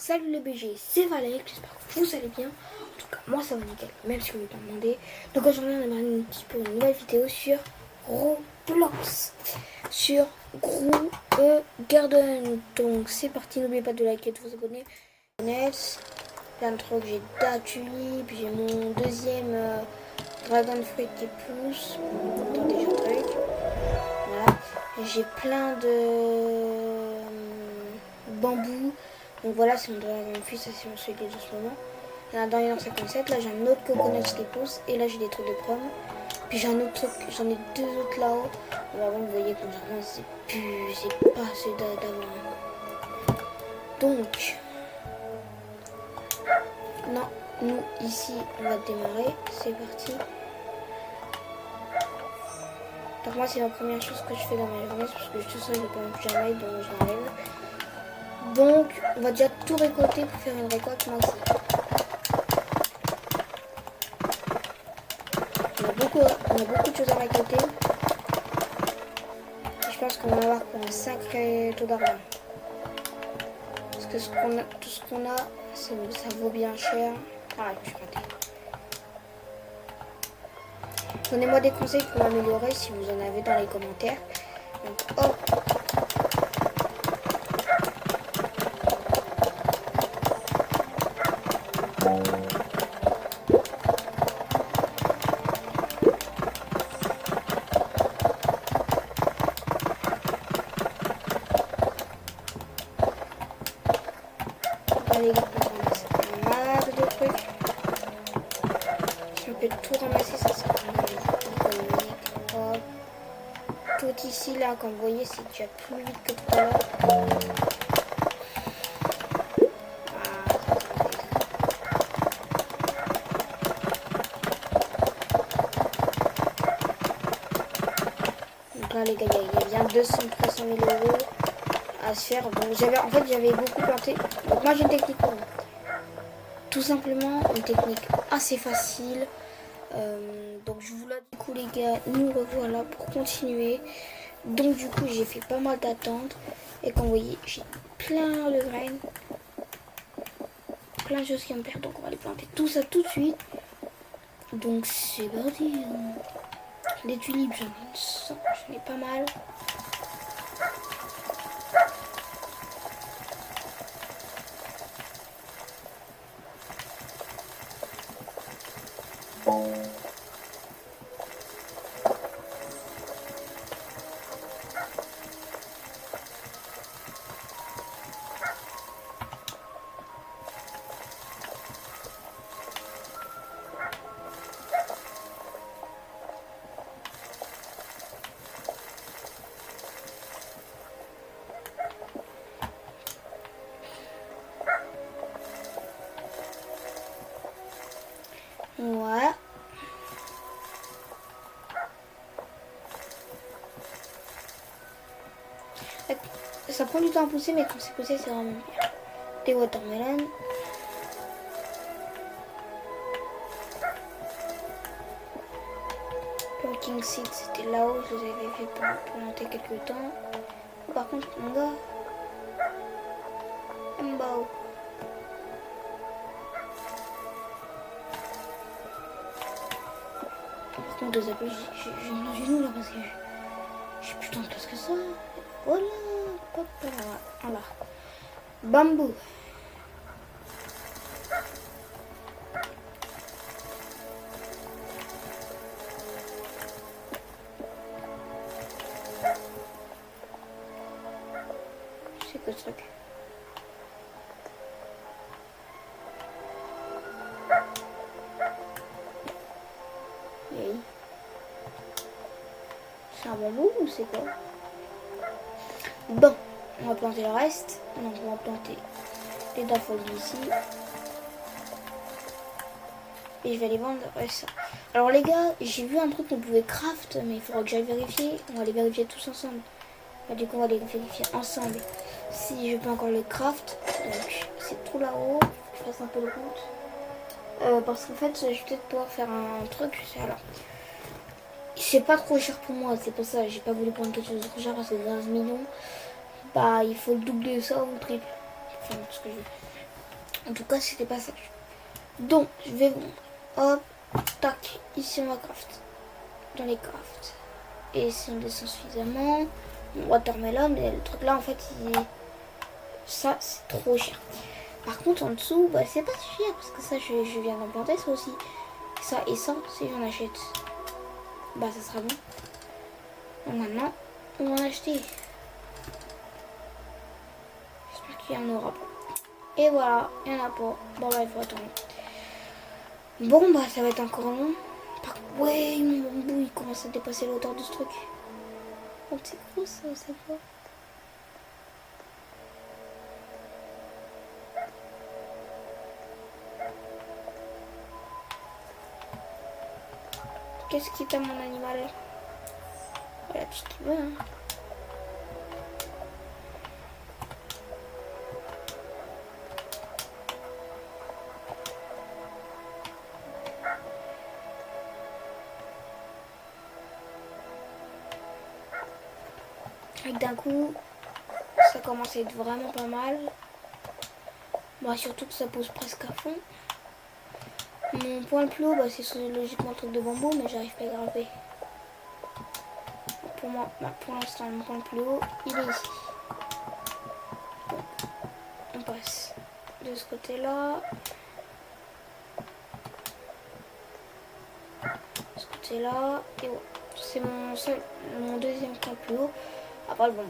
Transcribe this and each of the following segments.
Salut les BG, c'est Valérie, j'espère que vous allez bien. En tout cas, moi ça va nickel, même si vous m'avez pas demandé. Donc aujourd'hui, on aimerait un petit peu une nouvelle vidéo sur Roblox, sur Groove Garden. Donc c'est parti, n'oubliez pas de liker et de vous abonner. L'intro que j'ai d'Atulip, j'ai mon deuxième Dragon Fruit qui pousse. Attendez, j'ai un truc. Voilà. J'ai plein de bambou. Donc voilà, c'est mon Dragon Fruit, ça c'est mon celui de ce moment. Il y en a dans les 57, là j'ai un autre coconut qui pousse. Et là j'ai des trucs de pommes. Puis j'ai un autre truc, j'en ai deux autres là-haut. Alors vous voyez que mon jardin c'est pas assez d'avant. Donc, non, nous ici on va démarrer, c'est parti. Donc moi c'est la première chose que je fais dans ma journée, parce que tout ça je ne peux plus jamais, donc je l'enlève. Donc on va déjà tout récolter pour faire une récolte maxi. On a beaucoup de choses à récolter. Et je pense qu'on va avoir pour un sacré taux d'argent. Parce que tout ce qu'on a, ça vaut bien cher. Ah, je suis ratée. Donnez-moi des conseils pour m'améliorer si vous en avez dans les commentaires. Donc hop. Là les gars, on ramasse un masse de trucs. Si on peut tout ramasser, ça sera économique. Hop. Tout ici là, comme vous voyez, c'est déjà plus vite que tout à l'heure. Donc là les gars, il y a bien 200-300 000 euros à se faire. Donc j'avais beaucoup planté. Donc moi j'ai une technique pour vous. Tout simplement une technique assez facile. Donc je vous la dis. Du coup les gars, nous revoilà pour continuer. Donc du coup j'ai fait pas mal d'attentes. Et comme vous voyez, j'ai plein de graines. Plein de choses qui vont me plaire. Donc on va les planter tout ça tout de suite. Donc c'est parti. Les tulipes, j'en ai pas mal. Voilà. Ça prend du temps à pousser, mais quand c'est poussé, c'est vraiment bien. Des watermelons. Pumpkin seed, c'était là-haut, je les avais fait pour monter quelques temps. Par contre, mon gars, Mbao. Par contre, les appels, j'ai mon genou là parce que j'ai plus tant de place que ça. Voilà, hop là, voilà. Bambou. C'est quoi ce truc? C'est un bambou ou c'est quoi? Bon, on va planter le reste. Donc on va planter les daffodils ici. Et je vais aller vendre ça. Alors les gars, j'ai vu un truc qu'on pouvait craft, mais il faudra que j'aille vérifier. On va les vérifier tous ensemble. Du coup on va les vérifier ensemble. Si je peux encore le craft. Donc c'est tout là-haut. Je fasse un peu de route. Parce qu'en fait, je vais peut-être pouvoir faire un truc. Alors, c'est pas trop cher pour moi, c'est pour ça j'ai pas voulu prendre quelque chose de trop cher parce que 15 millions, bah il faut le double de ça ou le triple. Enfin, ce que je veux. En tout cas, c'était pas ça. Donc, je vais vous montrer. Hop, tac, ici on va craft. Dans les crafts. Et si on descend suffisamment, watermelon, mais le truc là en fait, ça c'est trop cher. Par contre, en dessous, bah, c'est pas si cher parce que ça, je viens d'en planter ça aussi. Ça et ça, si j'en achète, bah ça sera bon. Donc maintenant, on va en acheter. J'espère qu'il y en aura pas. Et voilà, il n'y en a pas. Bon bah il faut attendre. Bon bah ça va être encore long. Ouais, mon bambou il commence à dépasser l'auteur de ce truc. Oh c'est gros ça, c'est quoi? Qu'est-ce qui t'a mon animal? Voilà tout ce qu'il veut hein. D'un coup, ça commence à être vraiment pas mal. Bon, surtout que ça pose presque à fond. Mon point le plus haut, bah, c'est logiquement le truc de bambou, mais j'arrive pas à graver. Pour moi, bah, pour l'instant, mon point le plus haut, il est ici. Donc, on passe de ce côté-là. De ce côté-là. Et voilà. C'est mon deuxième point le plus haut. Après, bon,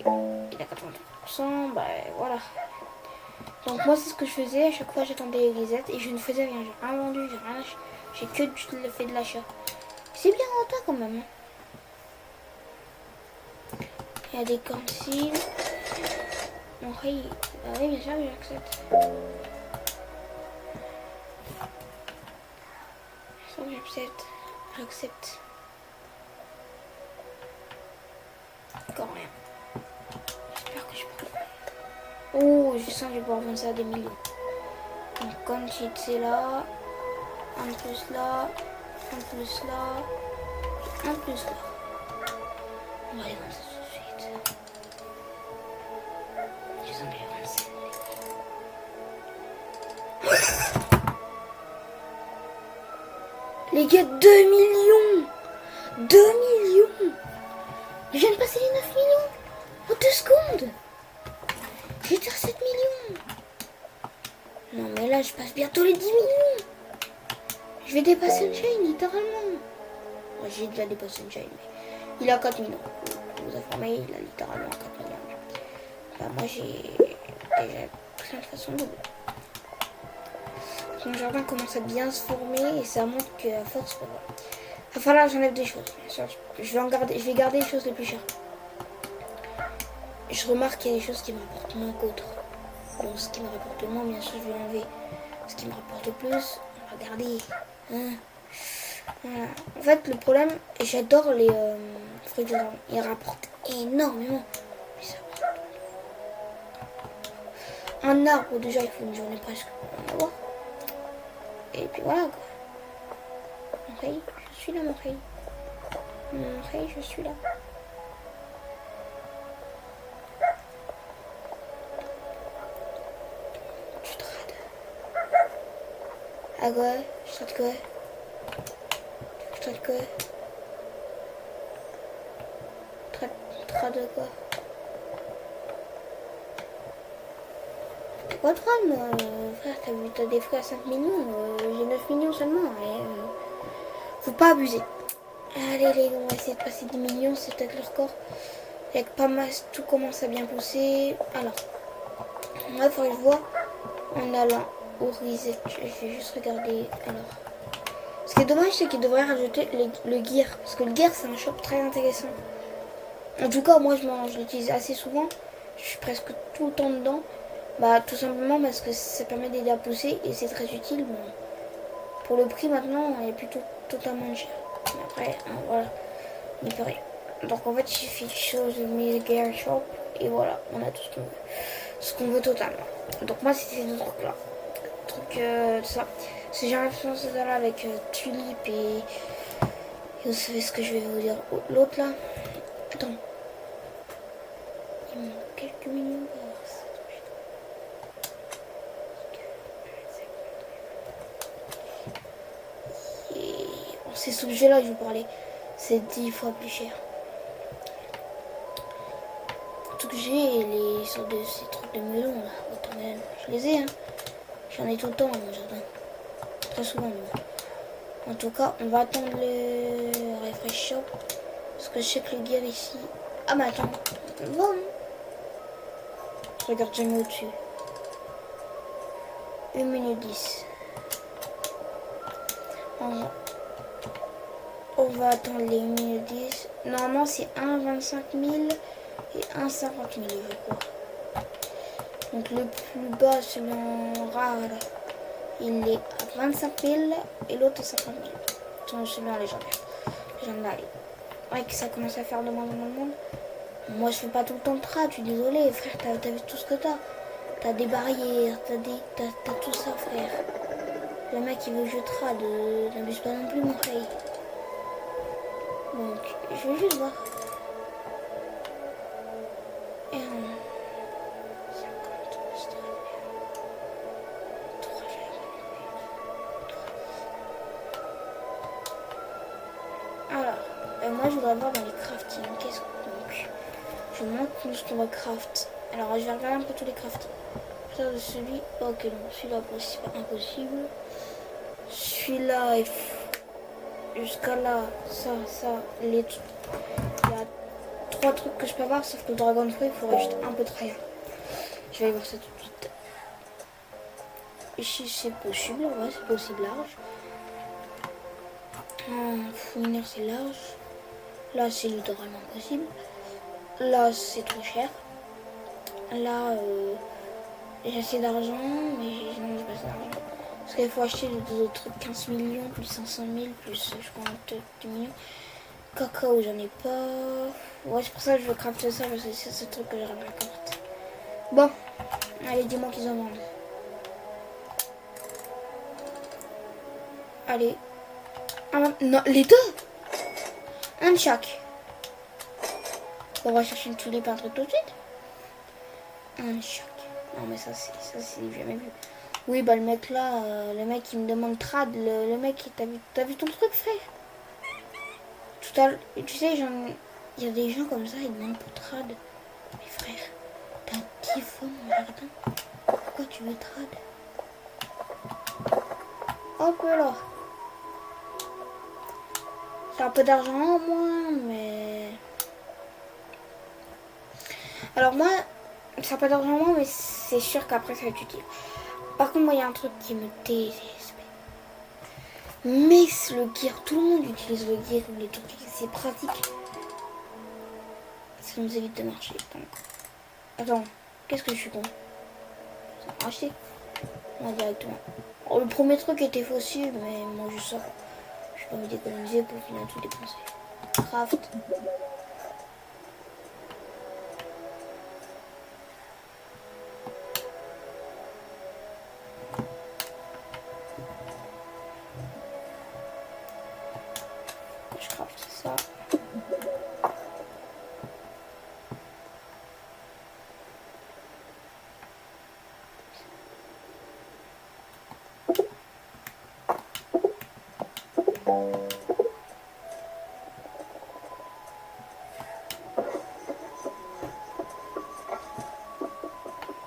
il a 80%, bah voilà. Donc moi c'est ce que je faisais, à chaque fois j'attendais les aides et je ne faisais rien, j'ai rien vendu, j'ai rien acheté, j'ai que fait de l'achat. C'est bien rentable quand même. Il y a des consignes. Bon, oui, bah oui bien sûr j'accepte. J'accepte. Encore rien. J'espère que je peux. Oh, je sens que je vais pouvoir vendre ça à des millions. Donc, comme c'est là, un plus là, un plus là, un plus là. On va aller vendre ça tout de suite. Je sens que je vais vendre ça. Les gars, 2 millions! 2 millions! Je viens de passer les 9 millions en 2 secondes! J'étais à 7 millions! Non mais là je passe bientôt les 10 millions! Je vais dépasser Unchained littéralement! Ouais, j'ai déjà dépassé Unchained, mais il a 4 millions. Je vous informer, il a littéralement 4 millions. Bah, moi j'ai déjà plein de façons de. Mon jardin commence à bien se former et ça montre qu'à force, bah, voilà. Il va falloir que j'enlève des choses. Je vais garder les choses les plus chères. Je remarque qu'il y a des choses qui me rapportent moins qu'autres. Donc ce qui me rapporte le moins, bien sûr, je vais l'enlever. Ce qui me rapporte le plus, on va garder. Hein. Voilà. En fait, le problème, j'adore les fruits de jardin. Ils rapportent énormément. Mais ça rapporte. Un arbre, déjà, il faut une journée presque pour en avoir. Et puis voilà quoi. Mon rey, je suis là mon rey. Mon rey, je suis là. Tu trades. À quoi? Je trade quoi? Je trade quoi? Trade quoi? Pas de drame, frère, t'as des frais à 5 millions, j'ai 9 millions seulement, et, faut pas abuser. Allez les gars, on va essayer de passer 10 millions, c'est peut-être le record. Avec pas mal, tout commence à bien pousser. Alors, moi il faudrait que je vois en allant au reset, je vais juste regarder. Alors, ce qui est dommage, c'est qu'il devrait rajouter le gear, parce que le gear c'est un shop très intéressant. En tout cas, moi je l'utilise assez souvent, je suis presque tout le temps dedans. Bah tout simplement parce que ça permet d'aider à pousser et c'est très utile. Bon, pour le prix maintenant, il est plutôt totalement cher. Mais après, hein, voilà, il n'y peut rien. Donc en fait, il suffit de chose de gear shop et voilà, on a tout ce qu'on veut. Ce qu'on veut totalement. Donc moi, c'était ce truc-là. Ça. C'est j'ai l'impression que là avec Tulip et vous savez ce que je vais vous dire. L'autre là. Attends. Il manque quelques millions pour avoir ça. c'est ce objet-là que je vous parlais. C'est 10 fois plus cher. Tout que j'ai, les sortes de ces trucs de melon là, watermelon, je les ai, hein. J'en ai tout le temps dans mon jardin. Très souvent même. En tout cas, on va attendre le refresh shop. Parce que je sais que le gear ici. Ah mais attends, on peut le voir, non? Je regarde jamais au-dessus. 1 minute 10. On va attendre les 1 minute 10. Normalement c'est 1,25 000 et 1,50 000 je crois. Donc le plus bas selon rare, il est à 25 000 et l'autre à 50 000. Selon les gens. J'en ai. Ouais, que ça commence à faire de moins en moins de monde. Moi je fais pas tout le temps de trad, je suis désolée frère, t'as vu tout ce que t'as. T'as des barrières, t'as tout ça frère. Le mec il veut que je trad, n'abuse pas non plus mon frère. Donc je vais juste voir. Et 50 alors, moi je voudrais voir dans les crafting. Qu'est-ce que donc je montre nous ce qu'on va craft. Alors je vais regarder un peu tous les crafting. Ça de celui. Ok non, celui-là c'est pas impossible. Celui-là jusqu'à là, ça, les. Il y a 3 trucs que je peux avoir, sauf que le dragon fruit, il faudrait juste un peu de rien. Je vais aller voir ça tout de suite. Ici c'est possible, ouais, c'est possible large. Fournir c'est large. Là c'est littéralement possible. Là c'est trop cher. Là j'ai assez d'argent, mais non j'ai pas assez d'argent. Parce qu'il faut acheter des autres trucs, 15 millions, plus 500 000, plus je crois peut-être 10 millions. Cacao j'en ai pas. Ouais c'est pour ça que je veux crafter ça, parce que c'est ce truc que j'aurais bien crafté. Bon, allez dis-moi qu'ils en vendent. Allez. Non, les deux. Un de chaque. On va chercher une tulipe, un truc tout de suite. Un de chaque. Non mais ça c'est jamais vu. Oui bah le mec là, le mec il me demande trad, le mec t'as vu ton truc frère? Tout à l'heure, tu sais il y a des gens comme ça, ils demandent pour trad. Mais frère, t'as 10 fois mon jardin. Pourquoi tu veux trad? Hop là. C'est un peu d'argent en moins, mais... Alors moi, c'est un peu d'argent en moins, mais c'est sûr qu'après ça va être utile. Par contre, moi, il y a un truc qui me désespère. Mais le gear, tout le monde utilise le gear, les trucs, c'est pratique. Ça nous évite de marcher. Donc... Attends, qu'est-ce que je suis con? Ça va racheter. Moi, directement. Oh, le premier truc était fossile, mais moi, je sors. Je peux me d'économiser pour finir tout dépenser. Craft. Je craft ça.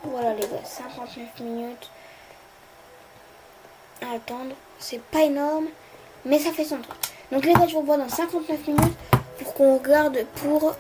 Voilà les gars, 59 minutes à attendre. C'est pas énorme, mais ça fait son truc. Donc les gars, je vous vois dans 59 minutes pour qu'on regarde pour